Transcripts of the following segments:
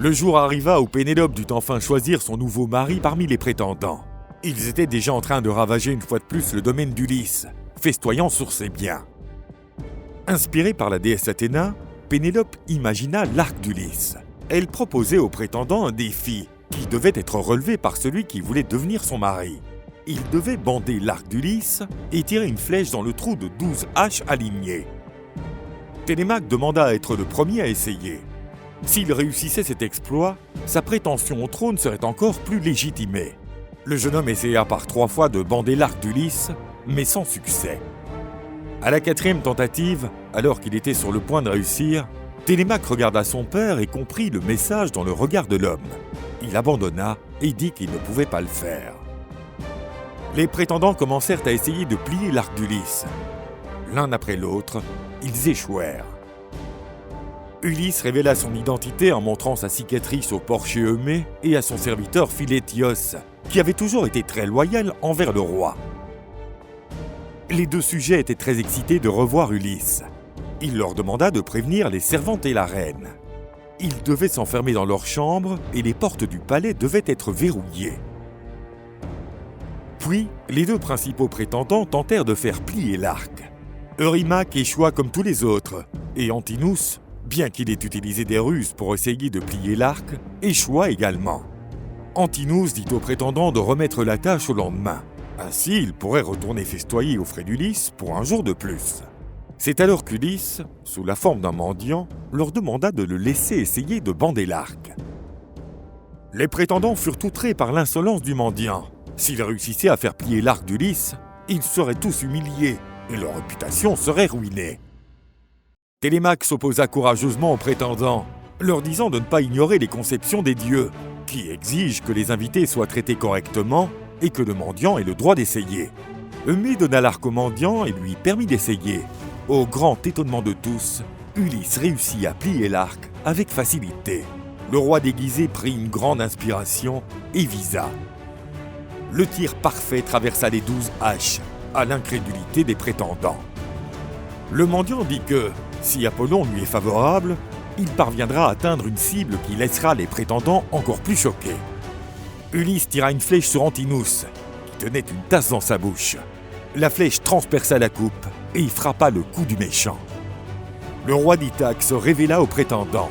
Le jour arriva où Pénélope dut enfin choisir son nouveau mari parmi les prétendants. Ils étaient déjà en train de ravager une fois de plus le domaine d'Ulysse, festoyant sur ses biens. Inspirée par la déesse Athéna, Pénélope imagina l'arc d'Ulysse. Elle proposait aux prétendants un défi qui devait être relevé par celui qui voulait devenir son mari. Il devait bander l'arc d'Ulysse et tirer une flèche dans le trou de 12 haches alignées. Télémaque demanda à être le premier à essayer. S'il réussissait cet exploit, sa prétention au trône serait encore plus légitimée. Le jeune homme essaya par 3 fois de bander l'arc d'Ulysse, mais sans succès. À la 4e tentative, alors qu'il était sur le point de réussir, Télémaque regarda son père et comprit le message dans le regard de l'homme. Il abandonna et dit qu'il ne pouvait pas le faire. Les prétendants commencèrent à essayer de plier l'arc d'Ulysse. L'un après l'autre, ils échouèrent. Ulysse révéla son identité en montrant sa cicatrice au porcher Eumée et à son serviteur Philétios, qui avait toujours été très loyal envers le roi. Les 2 sujets étaient très excités de revoir Ulysse. Il leur demanda de prévenir les servantes et la reine. Ils devaient s'enfermer dans leur chambre et les portes du palais devaient être verrouillées. Puis, les 2 principaux prétendants tentèrent de faire plier l'arc. Eurymaque échoua comme tous les autres, et Antinous, bien qu'il ait utilisé des ruses pour essayer de plier l'arc, échoua également. Antinous dit aux prétendants de remettre la tâche au lendemain. Ainsi, ils pourraient retourner festoyer aux frais d'Ulysse pour un jour de plus. C'est alors qu'Ulysse, sous la forme d'un mendiant, leur demanda de le laisser essayer de bander l'arc. Les prétendants furent outrés par l'insolence du mendiant. S'ils réussissaient à faire plier l'arc d'Ulysse, ils seraient tous humiliés et leur réputation serait ruinée. Télémaque s'opposa courageusement aux prétendants, leur disant de ne pas ignorer les conceptions des dieux, qui exigent que les invités soient traités correctement et que le mendiant ait le droit d'essayer. Eumée donna l'arc au mendiant et lui permit d'essayer. Au grand étonnement de tous, Ulysse réussit à plier l'arc avec facilité. Le roi déguisé prit une grande inspiration et visa. Le tir parfait traversa les 12 haches, à l'incrédulité des prétendants. Le mendiant dit que, si Apollon lui est favorable, il parviendra à atteindre une cible qui laissera les prétendants encore plus choqués. Ulysse tira une flèche sur Antinous, qui tenait une tasse dans sa bouche. La flèche transperça la coupe et y frappa le cou du méchant. Le roi d'Ithaque se révéla aux prétendants.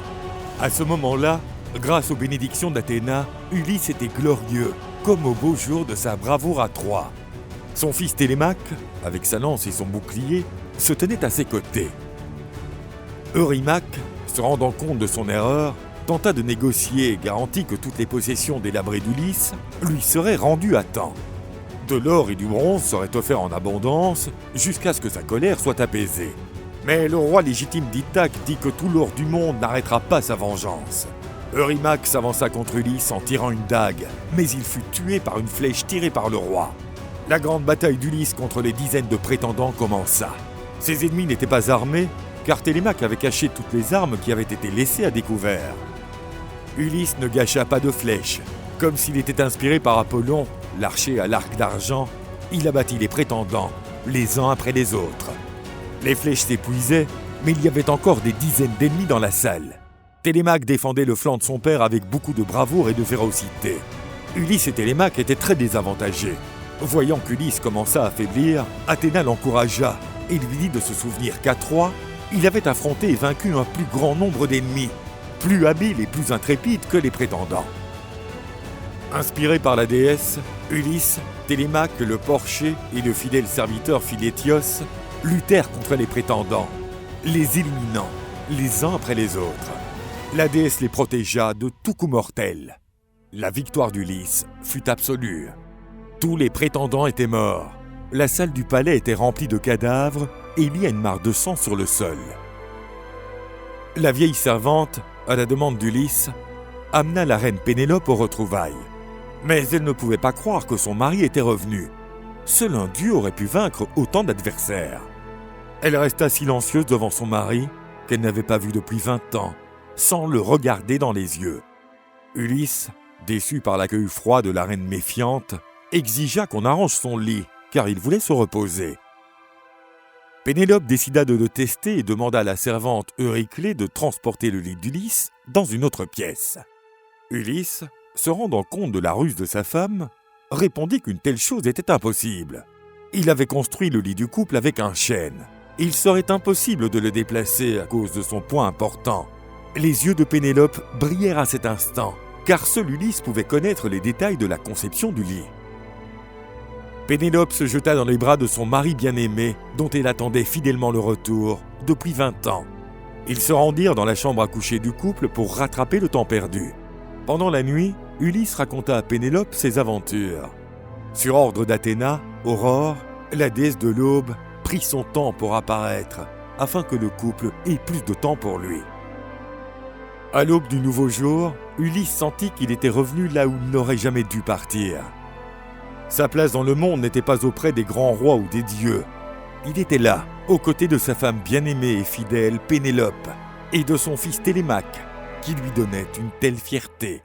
À ce moment-là, grâce aux bénédictions d'Athéna, Ulysse était glorieux, comme au beau jour de sa bravoure à Troie. Son fils Télémaque, avec sa lance et son bouclier, se tenait à ses côtés. Eurymaque, se rendant compte de son erreur, tenta de négocier et garantit que toutes les possessions délabrées d'Ulysse lui seraient rendues à temps. De l'or et du bronze seraient offerts en abondance jusqu'à ce que sa colère soit apaisée. Mais le roi légitime d'Ithaque dit que tout l'or du monde n'arrêtera pas sa vengeance. Eurymaque s'avança contre Ulysse en tirant une dague, mais il fut tué par une flèche tirée par le roi. La grande bataille d'Ulysse contre les dizaines de prétendants commença. Ses ennemis n'étaient pas armés, car Télémaque avait caché toutes les armes qui avaient été laissées à découvert. Ulysse ne gâcha pas de flèches. Comme s'il était inspiré par Apollon, l'archer à l'arc d'argent, il abattit les prétendants, les uns après les autres. Les flèches s'épuisaient, mais il y avait encore des dizaines d'ennemis dans la salle. Télémaque défendait le flanc de son père avec beaucoup de bravoure et de férocité. Ulysse et Télémaque étaient très désavantagés. Voyant qu'Ulysse commença à faiblir, Athéna l'encouragea et lui dit de se souvenir qu'à Troie, il avait affronté et vaincu un plus grand nombre d'ennemis, plus habiles et plus intrépides que les prétendants. Inspiré par la déesse, Ulysse, Télémaque, le porcher et le fidèle serviteur Philétios luttèrent contre les prétendants, les éliminant les uns après les autres. La déesse les protégea de tout coup mortel. La victoire d'Ulysse fut absolue. Tous les prétendants étaient morts. La salle du palais était remplie de cadavres et il y a une mare de sang sur le sol. La vieille servante, à la demande d'Ulysse, amena la reine Pénélope aux retrouvailles. Mais elle ne pouvait pas croire que son mari était revenu. Seul un dieu aurait pu vaincre autant d'adversaires. Elle resta silencieuse devant son mari, qu'elle n'avait pas vu depuis 20 ans, sans le regarder dans les yeux. Ulysse, déçu par l'accueil froid de la reine méfiante, exigea qu'on arrange son lit, car il voulait se reposer. Pénélope décida de le tester et demanda à la servante Euryclée de transporter le lit d'Ulysse dans une autre pièce. Ulysse, se rendant compte de la ruse de sa femme, répondit qu'une telle chose était impossible. Il avait construit le lit du couple avec un chêne. Il serait impossible de le déplacer à cause de son poids important. Les yeux de Pénélope brillèrent à cet instant, car seul Ulysse pouvait connaître les détails de la conception du lit. Pénélope se jeta dans les bras de son mari bien-aimé, dont elle attendait fidèlement le retour depuis 20 ans. Ils se rendirent dans la chambre à coucher du couple pour rattraper le temps perdu. Pendant la nuit, Ulysse raconta à Pénélope ses aventures. Sur ordre d'Athéna, Aurore, la déesse de l'aube, prit son temps pour apparaître, afin que le couple ait plus de temps pour lui. À l'aube du nouveau jour, Ulysse sentit qu'il était revenu là où il n'aurait jamais dû partir. Sa place dans le monde n'était pas auprès des grands rois ou des dieux. Il était là, aux côtés de sa femme bien-aimée et fidèle Pénélope, et de son fils Télémaque, qui lui donnait une telle fierté.